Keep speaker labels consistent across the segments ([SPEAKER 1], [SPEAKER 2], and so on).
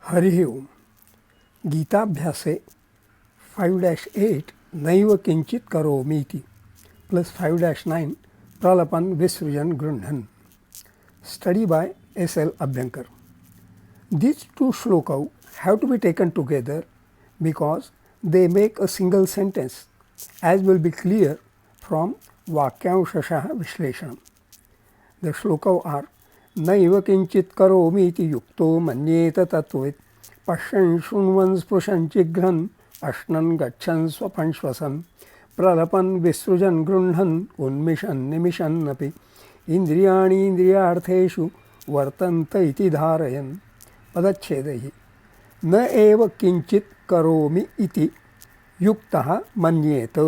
[SPEAKER 1] हरि ओम. गीताभ्यासे 5-8 नैव किंचित करोमीति plus 5-9 रलपन विसृजन गृह्णन्. Study by S.L. Abhyankar. These two shlokas have to be taken together because they make a single sentence, as will be clear from Vakyamshashah Vishleshanam. The shlokas are नैव किंचित करोमि इति युक्तो मन्येत तत्त्ववित् पश्यन् शृण्वन् स्पृशन् जिघ्रन् अश्नन् गच्छन् स्वपन् श्वसन् प्रलपन् विसृजन् गृह्णन् उन्मिषन् निमिषन्नपि इन्द्रियाणि इन्द्रियार्थेषु वर्तन्त इति धारयन्. पदच्छेदैः न एव किंचित् करोमि इति युक्तः मन्येत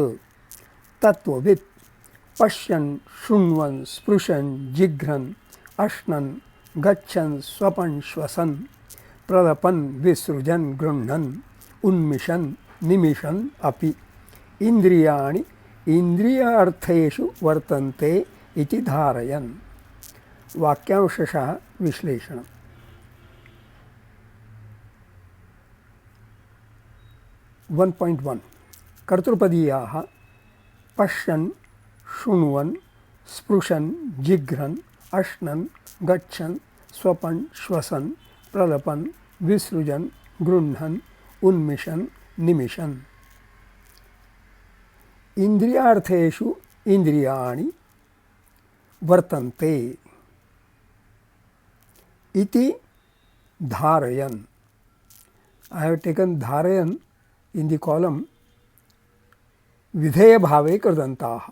[SPEAKER 1] तत्त्ववित् पश्यन् शृण्वन् स्पृशन् जिघ्रन् अश्नन् गच्छन् स्वपन् श्वसन् प्रलपन् विसृजन् गृह्णन् उन्मिषन् निमिषन् अपि इन्द्रियाणि इन्द्रियार्थेषु वर्तन्ते इति धारयन्. वाक्यांशः विश्लेषणम्. 1.1 कर्तृपदीयाः पश्यन् शृण्वन् स्पृशन् जिघ्रन् अश्नन् गच्छन् स्वपन् श्वसन् प्रलपन् विसृजन् गृह्णन् उन्मिषन् निमिषन्. इंद्रियार्थेषु इंद्रियाणि वर्तन्ते इति धारयन्. I have taken धारयन् in the column विधेय भावे कृदन्ताः.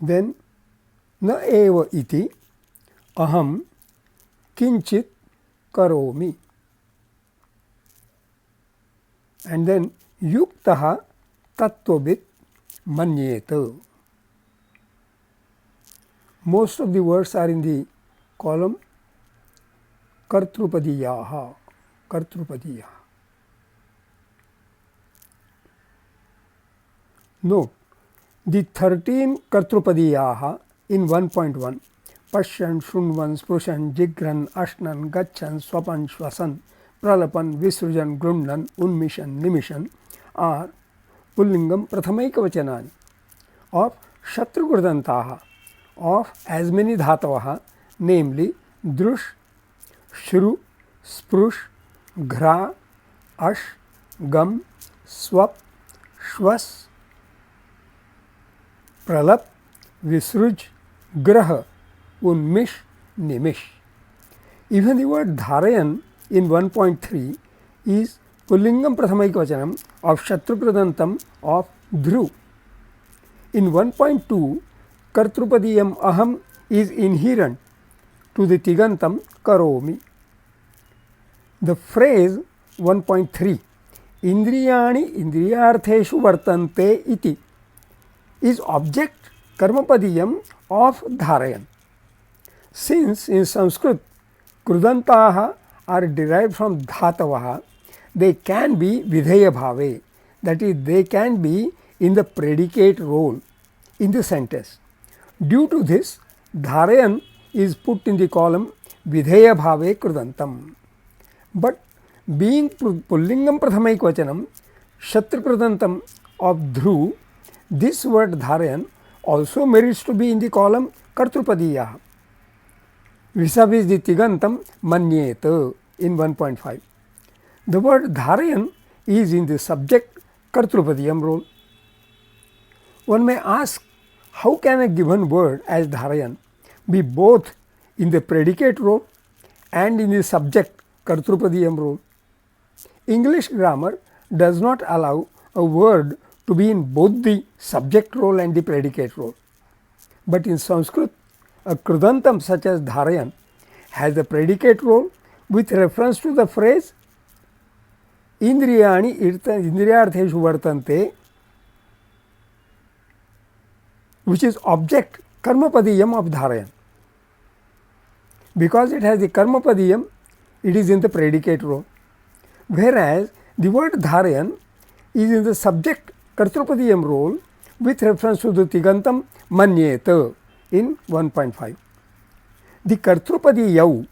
[SPEAKER 1] Then न एव इति अहम किंचित करोमि. And then युक्तः तत्त्ववित् मन्येत. Most of the words are in the column कर्तृपदीयाः. कर्तृपदीयाः. Note the 13 कर्तृपदीयाः in 1.1 पश्यन् शृण्वन् स्पृशन् जिघ्रन् अश्नन् गच्छन् स्वपन् श्वसन् प्रलपन् विसृजन् गृह्णन् उन्मिषन् निमिषन् are पुल्लिंगम प्रथमैकवचनानि of शत्रुकृदन्ताः of as many धातवः, namely दृश् श्रु स्पृश घ्रा अश् गम स्वप श्वस प्रलप विसृज ग्रह उन्मिष निमिष. Even the word dharayan in 1.3 is pullingam prathamaikavachanam of shatrukrudantam of dhru. In 1.2 kartrupadiyam aham is inherent to the tigantam karomi. The phrase 1.3 indriyani indriyartheshu vartante iti is object karmapadiyam of dharayan. Since in Sanskrit krudantaha are derived from dhatavaha, they can be videya bhave, that is, they can be in the predicate role in the sentence. Due to this, dharayan is put in the column videya bhave krudantam. But being pullingam prathamaikvachanam shatrukrudantam of dhru, this word dharayan also merits to be in the column kartrupadiyah vis-a-vis the tigantam manyeta in 1.5. The word dharayan is in the subject kartrupadiyam role. One may ask, how can a given word as dharayan be both in the predicate role and in the subject kartrupadiyam role? English grammar does not allow a word to be in both the subject role and the predicate role. But in Sanskrit, a krudantam such as dharayan has the predicate role with reference to the phrase indriyani indriyartheshu vartante, which is object karmapadiyam of dharayan. Because it has the karmapadiyam, it is in the predicate role. Whereas the word dharayan is in the subject kartrupadiyam role with reference to the tigantam manyeta in 1.5. The kartrupadiyav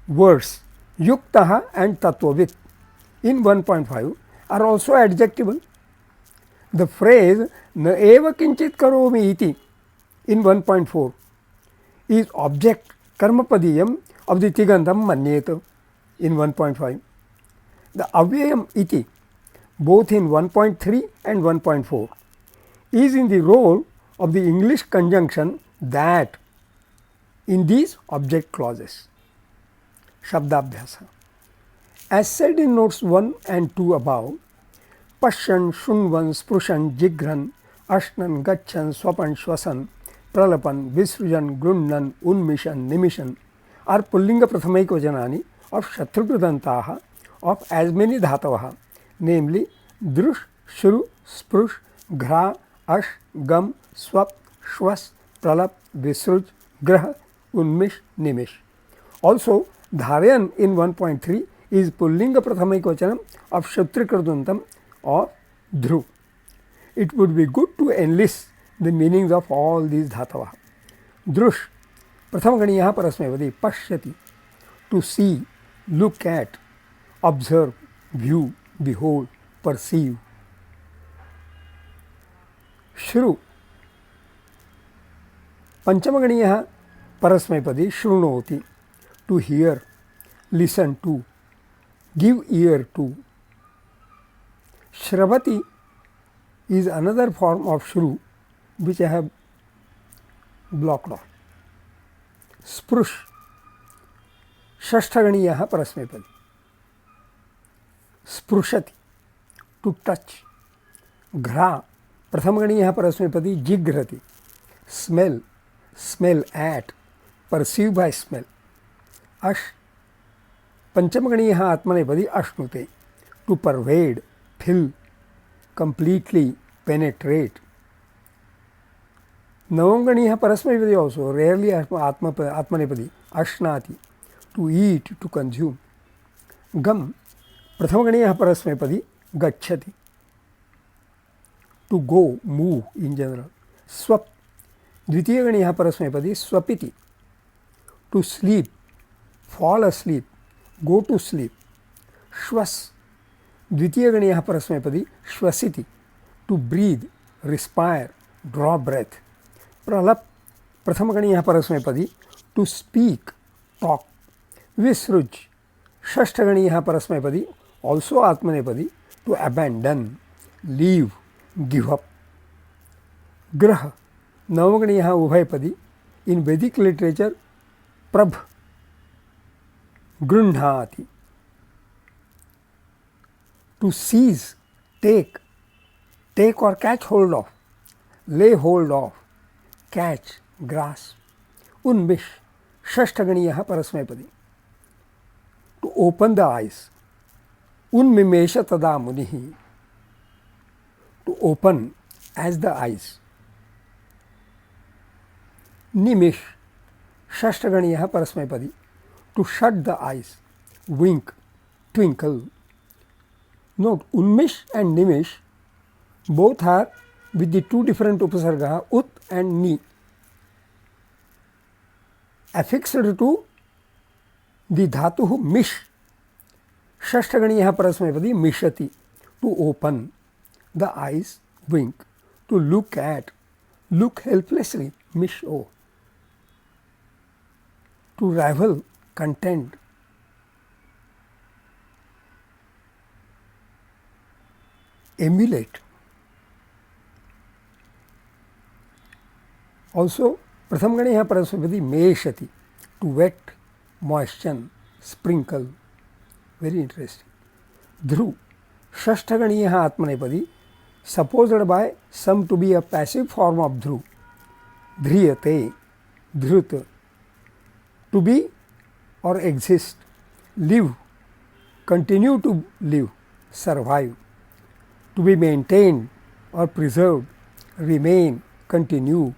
[SPEAKER 1] words yuktaha and tatvavit in 1.5 are also adjectival. The phrase na eva kinchit karomi iti in 1.4 is object karmapadiyam of the tigantam manyeta in 1.5. The avyayam iti both in 1.3 and 1.4 is in the role of the English conjunction that in these object clauses. Shabdabhyasa. As said in notes 1 and 2 above, Pashyan, Shunvan, Sprushan, Jigran, Ashnan, Gachan, Swapan, Shwasan, Pralapan, Visrujan, Grundan, Unmishan, Nimishan are Pullinga Prathamaikvajanani of Shatrugrudantaha of as many dhatavaha, namely Drush, Shru, Sprush, Ghra, Ash, Gam, Swap, Shwas, Pralap, Visruj, Grah, Unmish, Nimish. Also, Dharayan in 1.3 is Pullinga Prathamaikvachanam of Shatrugrudantam of Dhru. It would be good to enlist the meanings of all these dhatavaha. Drush, Prathamaganiyaha Parasmevadi, Pashyati, to see, look at, observe, view, behold, perceive. Shru, Panchamaganiyaha Parasmepadi, Shrunoti, to hear, listen to, give ear to. Shravati is another form of Shru which I have blocked off. Sprush, Shashthaganiyaha Parasmepadi. Sprushati, to touch. Ghra, Prathamaganiyaha Parasmepadi, Jigrati, smell, smell at, perceive by smell. Ash, Panchamaganiyaha Atmanepadi, Ashnute, to pervade, fill, completely penetrate. Navamganiyaha Parasmepadi also, rarely Atmanepadi, Ashnati, to eat, to consume. Gam, Prathamaganiyaha Parasmepadi, Gacchati, to go, move in general. Swap, Dvitiyaganiyaha Parasmepadi, Swapiti, to sleep, fall asleep, go to sleep. Shwas, Dvitiyaganiyaha Parasmepadi, Shwasiti, to breathe, respire, draw breath. Pralap, Prathamaganiyaha Parasmepadi, to speak, talk. Visruj, Shashtaganiyaha Parasmepadi, also Atmanepadi, to abandon, leave, give up. Grah, Navaganiyaha Ubhayapadi, in Vedic literature, Prabh, Grundhati, to seize, take or catch hold of, lay hold of, catch, grasp. Unmish, Shashtaganiyaha Parasmepadi, to open the eyes. Unmimesha tada munihi, to open as the eyes. Nimish, Shashtaganiyaha Parasmepadi, to shut the eyes, wink, twinkle. Note, Unmish and Nimish both are with the two different upasarga, Ut and Ni, affixed to the dhatuhu mish. Shashtaganiyaha Parasmepadi, Mishati, to open the eyes, wink, to look at, look helplessly, misho, to rival, contend. Emulate. Also, Prathamaganiyaha Parasmepadi, Meshati, to wet, moisten, sprinkle. Very interesting. Dhru, Shashtaganiyaha Atmanepadi, supposed by some to be a passive form of Dhru. Dhriyate, Dhruta, to be or exist, live, continue to live, survive, to be maintained or preserved, remain, continue,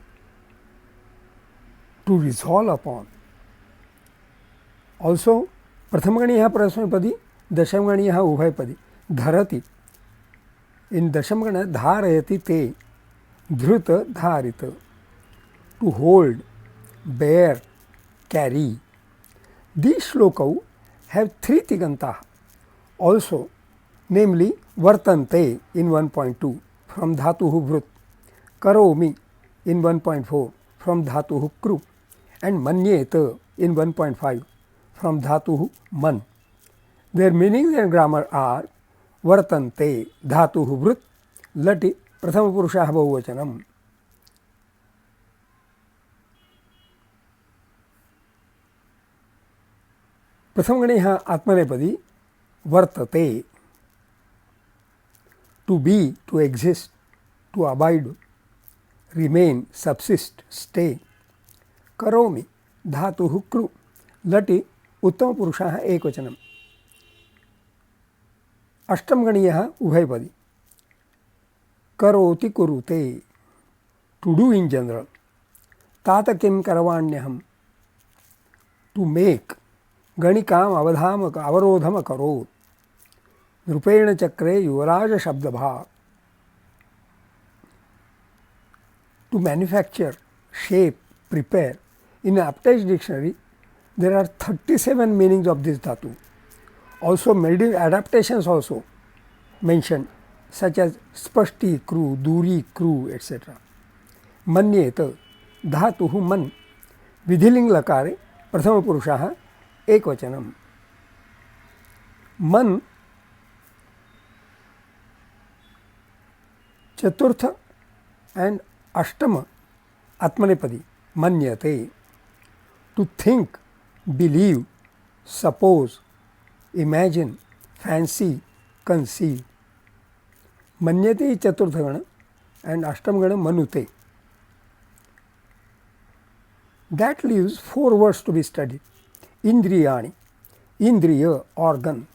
[SPEAKER 1] to resolve upon. Also, Prathamaganiyaha Parasmepadi, Dashamganiyaha Ubhayapadi, Dharati, in Dashamgana Dharayati te, Dhruta Dharita, to hold, bear, carry. These shlokas have 3 tigantas also, namely vartante in 1.2 from dhatuhu vrut, karomi in 1.4 from dhatuhu kru, and manyeta in 1.5 from dhatuhu man. Their meanings and grammar are vartante dhatuhu vrut lati prathama purusha bahuvachanam. प्रथमगणे आत्मनेपदी वर्तते, to be, to exist, to abide, remain, subsist, stay. करोमि धातुः कृ लटि उत्तम पुरुषः एकवचनम्. अष्टमगणीयः उभयपदी करोति कुरुते, टू डू इन जनरल. तात किं करवाण्यहं, टू मेक. गणिकाम अवधाम अवरोधम करोत्. नृपेण चक्रे युवराज शब्दभाग. To manufacture, shape, prepare. In Aptech dictionary, there are 37 meanings of this dhatu. Also, made adaptations also mentioned, such as spashti kru, duri kru, etc. Manyeta, dhatuhu man, vidhiling lakare, prathama purushaha, ekvachanam. मन चतुर्थ and अष्टम आत्मनेपदी मन्यते, to think, believe, suppose, imagine, fancy, conceive. मन्यते चतुर्थ गण and अष्टम गण मनुते. That leaves 4 words to be studied. इंद्रियाणि, इंद्रिय, organ.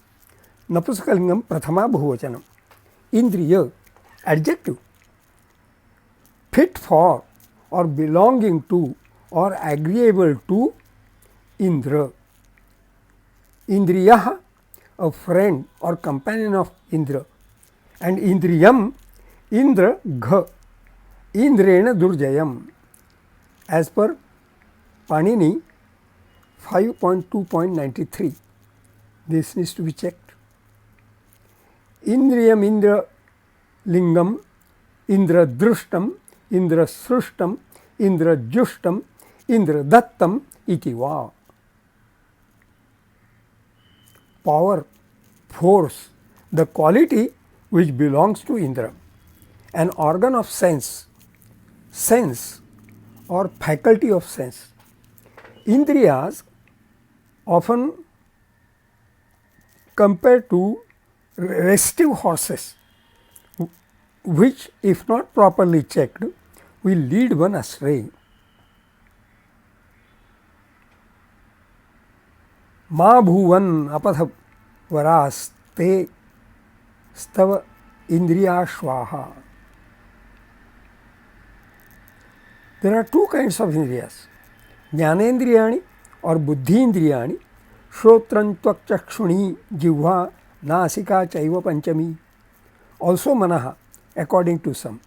[SPEAKER 1] नपुंसकलिंगम प्रथमा बहुवचनम. इंद्रिय, adjective, fit for or belonging to or agreeable to Indra. Indriya, a friend or companion of Indra. And Indriyam, Indra gha, Indrena durjayam. As per Panini 5.2.93. This needs to be checked. Indriyam Indra Lingam, Indra Drushtam, Indra Srushtam, Indra Jushtam, Indra Dattam iti va. Power, force, the quality which belongs to Indra. An organ of sense, sense or faculty of sense. Indriyas often compared to restive horses, which if not properly checked will lead one astray. Ma bhuvan apatha varaste stava indriyashvaha. There are 2 kinds of indriyas, ज्ञानेन्द्रियाणि और बुद्धि इंद्रियाणि. श्रोत्रं त्वक् चक्षुणी जिह्वा नासिका चैव पंचमी. Also मनः according to some.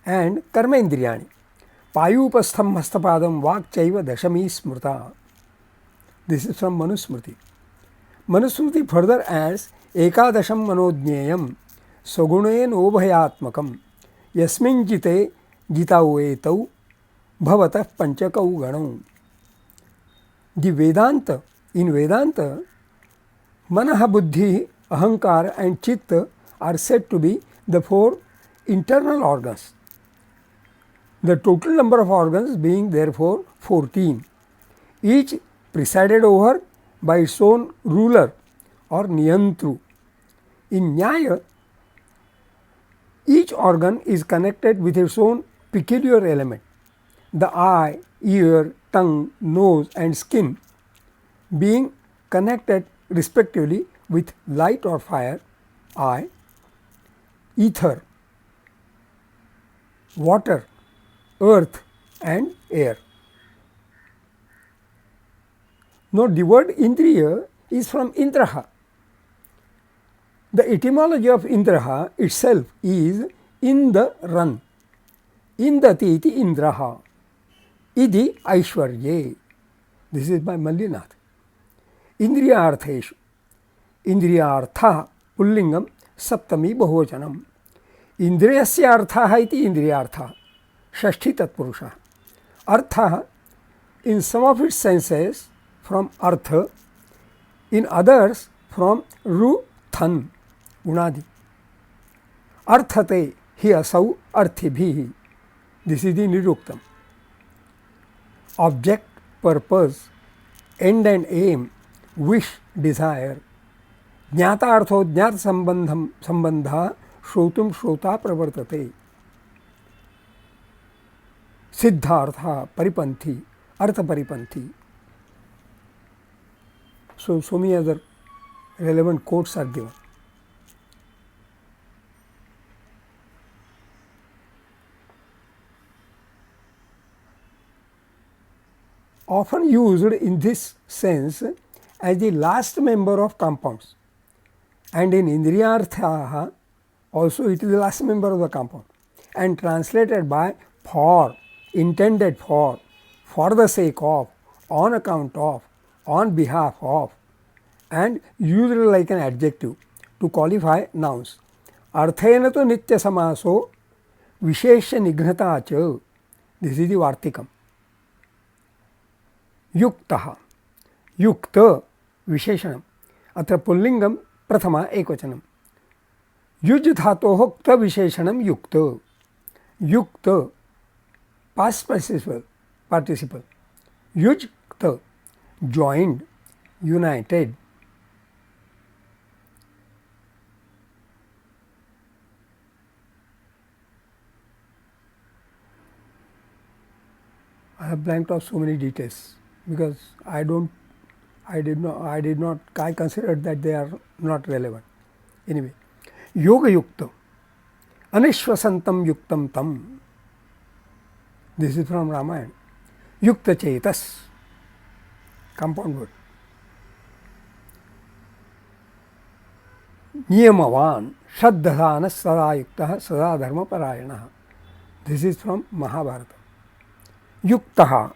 [SPEAKER 1] And कर्मेन्द्रियाणि पायूपस्थं हस्तपादं वाक् चैव दशमी स्मृता. This is from Manusmriti. Manusmriti further adds एकादशं मनोज्ञेयं सगुणेन उभयात्मकं यस्मिन् जिते जिताउ एतौ भवतः पंचकौ गणौ. The Vedanta, in Vedanta, Manaha, Buddhi, Ahankara and Chitta are said to be the 4 internal organs. The total number of organs being therefore 14, each presided over by its own ruler or Niyantru. In Nyaya, each organ is connected with its own peculiar element. The eye, ear, tongue, nose and skin being connected respectively with light or fire, eye, ether, water, earth and air. Now the word Indriya is from Indraha. The etymology of Indraha itself is in the run. Indati iti Indraha. Idi Aishwarye. This is by Mallinath. इंद्रियार्थेषु, इंद्रियार्थः पुल्लिंगम सप्तमी बहुवचनम, इंद्रियस्य अर्थः इति इंद्रियार्थः षष्ठी तत्पुरुषः, अर्थः in some of its senses from artha, in others from ru than unadi. Arthate hi asau arthibhihi. This is the niruktam. Object, purpose, end and aim, wish, desire. ज्ञाता अर्थो ज्ञात संबंधम संबंधा श्रोतुम श्रोता प्रवर्तते. सिद्धार्थ परिपंथी, अर्थ परिपंथी. So many other relevant quotes are given. Often used in this sense as the last member of compounds, and in indriyartha also it is the last member of the compound, and translated by for, intended for the sake of, on account of, on behalf of, and used like an adjective to qualify nouns. Arthena to nitya samaso vishesha nighata cha. This is the vartikam. युक्तः, युक्त विशेषणम, अत्र पुल्लिंगम प्रथमा एकवचनम. Use धातोः क्त विशेषणम युक्त, युक्त past participle, युज क्त joined, united. I have blanked off so many details because I considered that they are not relevant. Anyway, yoga yukta, anishwasantam yuktam tam. This is from Ramayana. Yukta chetas, compound word. Niyamavan, shraddhana sada yuktah sada dharma parayana. This is from Mahabharata. Yuktaha,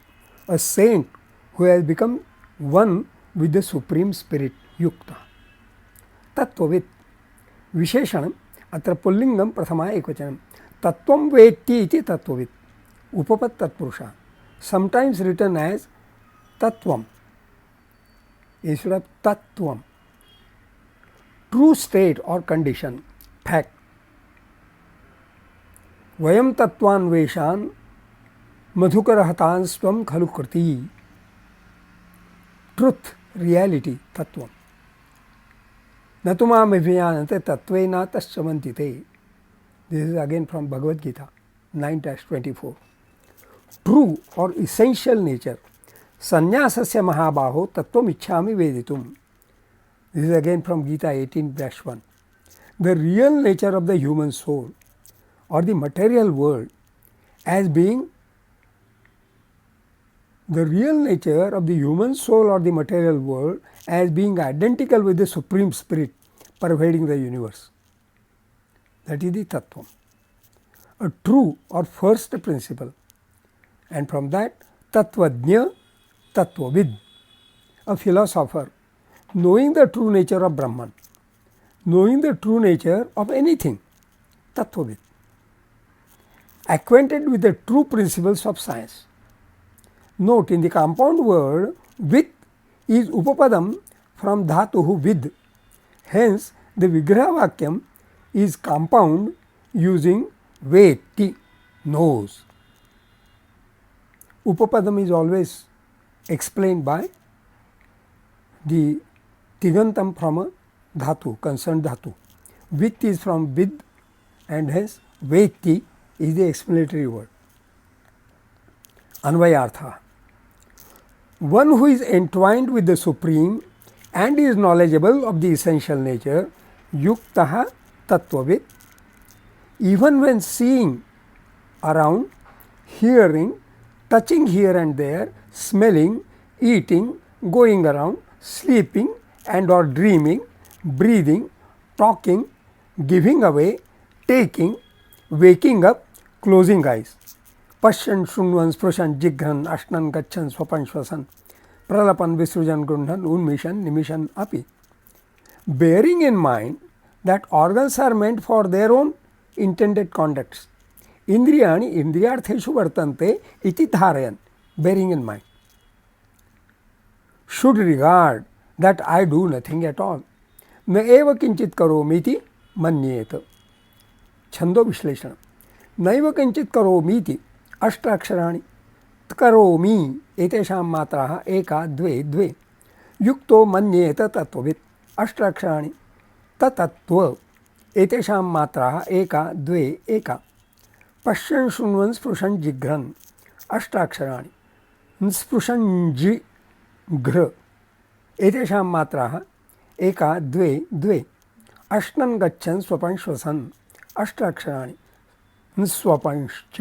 [SPEAKER 1] a saint who has become one with the Supreme Spirit, Yukta. Tattvavit, Visheshanam, atra pullingam prathama ekvachanam. Tattvam vetti iti tattvavit, upapat tatpurusha. Sometimes written as tattvam instead of tattvam. True state or condition, fact. Vayam tattvan veshan madhukarahatan swam khalu kriti. Truth, reality, tattvam. Natuma mivyanate tattvena taschamantite. This is again from Bhagavad Gita 9-24. True or essential nature. Sannyasasya mahabaho tattvam ichchami veditum. This is again from Gita 18-1. The real nature of the human soul or the material world as being the real nature of the human soul or the material world as being identical with the Supreme Spirit pervading the universe. That is the tattvam, a true or first principle. And from that, tattvajna, tattvavid, a philosopher, knowing the true nature of Brahman, knowing the true nature of anything, tattvavid, acquainted with the true principles of science. Note, in the compound word, with is upapadam from dhatuhu vid. Hence, the vigraha vakyam is compound using veti, knows. Upapadam is always explained by the tigantam from a dhatu, concerned dhatu. With is from vid, and hence veti is the explanatory word. Anvayartha. One who is entwined with the Supreme and is knowledgeable of the essential nature, yuktaha tattvavit, even when seeing around, hearing, touching here and there, smelling, eating, going around, sleeping and or dreaming, breathing, talking, giving away, taking, waking up, closing eyes. Pashyan, Shrunvan, Sprushan, Jigran, Ashnan, Gachan, Swapan, Shwasan. Pralapan, Visrujan, Grundhan, Unmishan, Nimishan, Api. Bearing in mind that organs are meant for their own intended conducts. Indriyani indriyartheshu vartante iti dharayan, bearing in mind. Should regard that I do nothing at all. न एव किंचित करोमीति मन्येत. छंदो विश्लेषण. नैव किंचित करोमीति अष्टाक्षराणि. करोमि एतेषां मात्राः एका द्वे द्वे. युक्तो मन्येत तत्त्ववित् अष्टाक्षराणि. तत्त्व एतेषां मात्राः एका द्वे एका. पश्यन् शृण्वन् स्पृशन् जिघ्रन् अष्टाक्षराणि. स्पृशन् जिघ्र एतेषां मात्राः एका द्वे द्वे. अश्नन् गच्छन् स्वपन् श्वसन् अष्टाक्षराणि. स्वपंश्च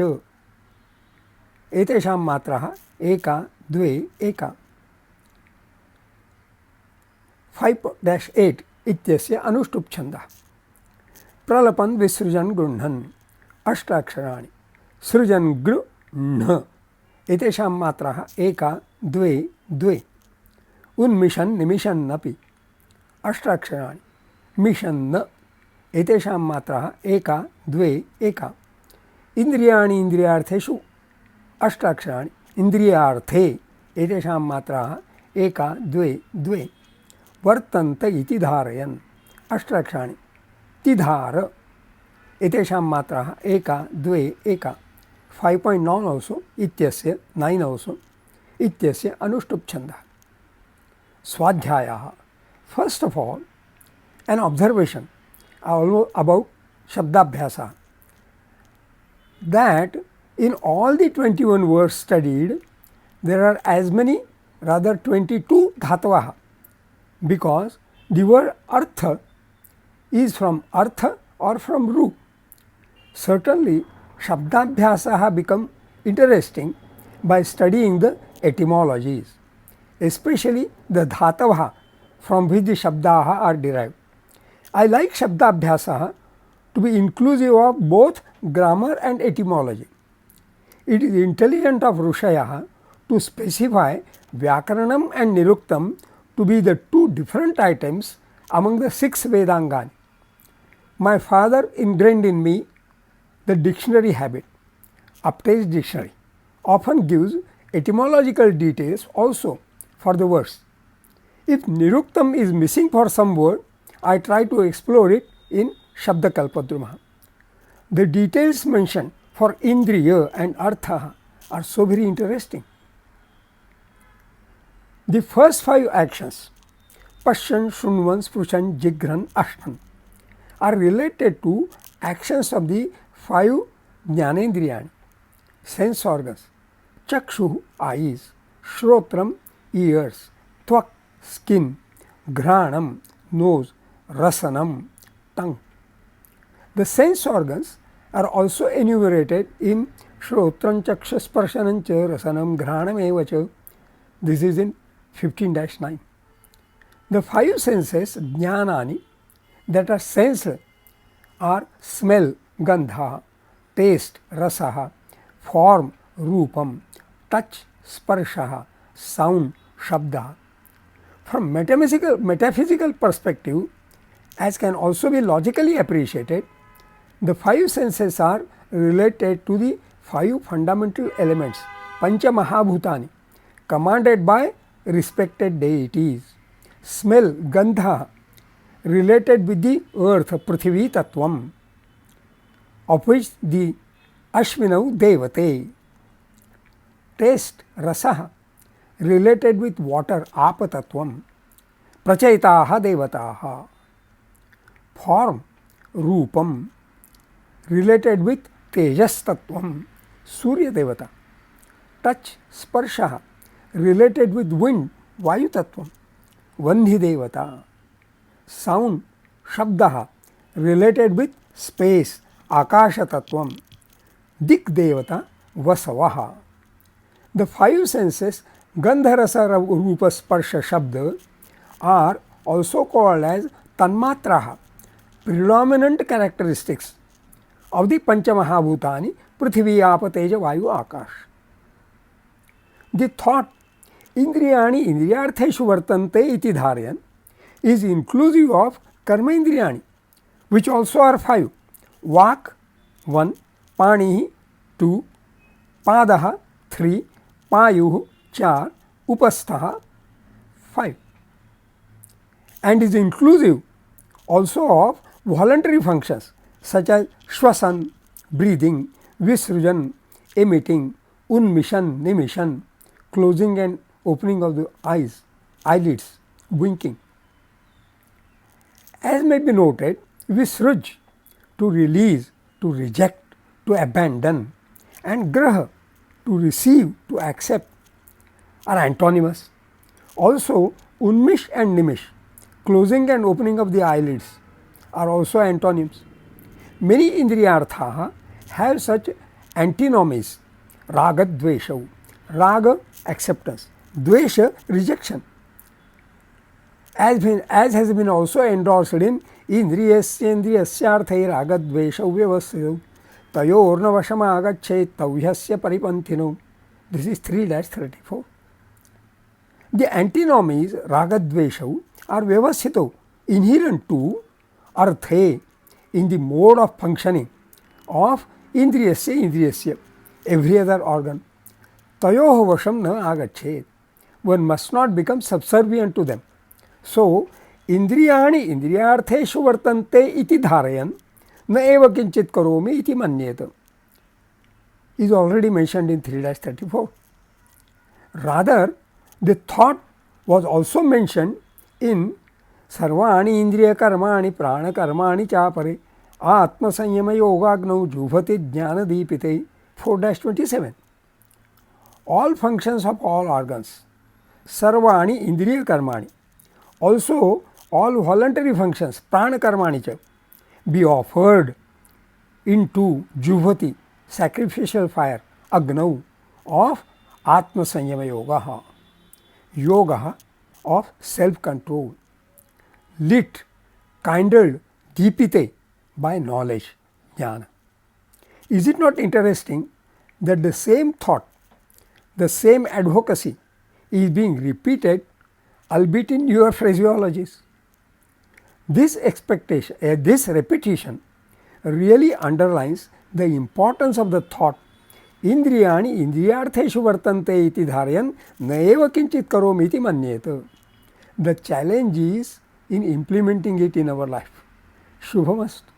[SPEAKER 1] एतेषां मात्राः एका द्वे एका. 5-8 इत्यस्य अनुष्टुप् छन्दः. प्रलपन् विसृजन् गृह्णन् अष्टाक्षराणि. सृजन् गृह्ण एतेषां मात्राः एका द्वे द्वे. उन्मिषन् निमिषन् अपि अष्टाक्षराणि. मिषन् एतेषां मात्राः एका द्वे एका. इन्द्रियाणि इन्द्रियार्थेषु अष्टाक्षराणि. इन्द्रियार्थे एतेषां मात्राः एका द्वे द्वे. वर्तन्त इति धारयन् अष्टाक्षराणि. तिधार एतेषां मात्राः एका द्वे एका. 5.9 also इत्यस्य 9 also इत्यस्य अनुष्टुप् छन्दः. स्वाध्यायः. First of all, an observation about Shabdabhyasa, that in all the 21 words studied, there are as many, rather 22 dhatavaha, because the word artha is from artha or from ru. Certainly, Shabdabhyasaha become interesting by studying the etymologies, especially the dhatavaha from which the Shabdaha are derived. I like Shabdabhyasaha to be inclusive of both grammar and etymology. It is intelligent of Rushayaha to specify Vyakaranam and Niruktam to be the two different items among the 6 Vedangani. My father ingrained in me the dictionary habit. Apte's dictionary often gives etymological details also for the words. If Niruktam is missing for some word, I try to explore it in Shabdakalpadrumaha. The details mentioned for Indriya and Artha are so very interesting. The first 5 actions, Pashyan, Shrunvan, Sprushan, Jighran, Ashnan, are related to actions of the 5 Jnanendriyani, sense organs. Chakshu, eyes. Shrotram, ears. Tvak, skin. Ghranam, nose. Rasanam, tongue. The sense organs are also enumerated in Shrotram, Chaksha, Sparshanam, Rasanam, Ghranam evacha. This is in 15-9. The 5 senses, Jnanani, that are sensed are smell, Gandha, taste, Rasaha, form, Rupam, touch, Sparshaha, sound, Shabda. From metaphysical perspective, as can also be logically appreciated, the 5 senses are related to the 5 fundamental elements, Pancha Mahabhutani, commanded by respected deities. Smell, Gandha, related with the earth, Prithvi Tattvam, of which the Ashvinau Devate. Taste, Rasaha, related with water, Apa Tattvam, Prachayitaha Devataha. Form, Rupam, related with Tejas Tattvam, Surya Devata. Touch, Sparshaha, related with wind, Vayu Tattvam, Vandhi Devata. Sound, Shabdaha, related with space, Akasha Tattvam, Dik Devata, Vasavaha. The 5 senses, Gandha, Rasa, Rupa, Sparsha, Shabda, are also called as Tanmatraha, predominant characteristics of the Panchamahabhutani, Prithvi, Apa, Teja, Vayu, Akash. The thought इंद्रियाणि इंद्रियार्थेषु वर्तन्ते इति धारयन् is inclusive of karma indriyani, which also are 5. Vak 1, Panihi 2, Padaha 3, Payuh 4, Upasthaha 5, and is inclusive also of voluntary functions such as Shwasan, breathing, Visrujan, emitting, Unmishan, nimishan, closing and opening of the eyes, eyelids, winking. As may be noted, Visruj, to release, to reject, to abandon, and Graha, to receive, to accept, are antonymous. Also, Unmish and Nimish, closing and opening of the eyelids, are also antonyms. Many Indriyarthaha have such antinomies. Raga Dvesha, Raga acceptance, Dvesha rejection. As has been also endorsed in Indriyasyarthai Raga Dvesha Vyavasya Tayorna Vashama Agachet Tavyasya Paripantino. This is 3-34. The antinomies Raga Dvesha are Vyavasito, inherent to Arthe, in the mode of functioning of Indriyasya, every other organ. Tayoh Vasham na Agachet. One must not become subservient to them. So, इंद्रियाणि इंद्रियार्थेषु वर्तन्ते इति धारयन् न एव किंचित् करोमि इति मन्येत is already mentioned in 3-34. Rather, the thought was also mentioned in सर्वाणि इंद्रिय कर्माणि प्राण कर्माणि चापरे आत्म संयम योगाग्नौ जुह्वति ज्ञान दीपिते 4-27. All functions of all organs, सर्वाणि इंद्रिय कर्माणि, also all voluntary functions, prana karmani cha, be offered into juvati, sacrificial fire, agnau, of atma sanyama yoga, yoga of self-control, lit, kindled, deepite by knowledge, jnana. Is it not interesting that the same thought, the same advocacy is being repeated, albeit in newer phraseologies? This expectation, this repetition really underlines the importance of the thought Indriyani indriyartheshu vartante iti dharayan na eva kinchit karomi iti manyeta. The challenge is in implementing it in our life. Shubhamastu.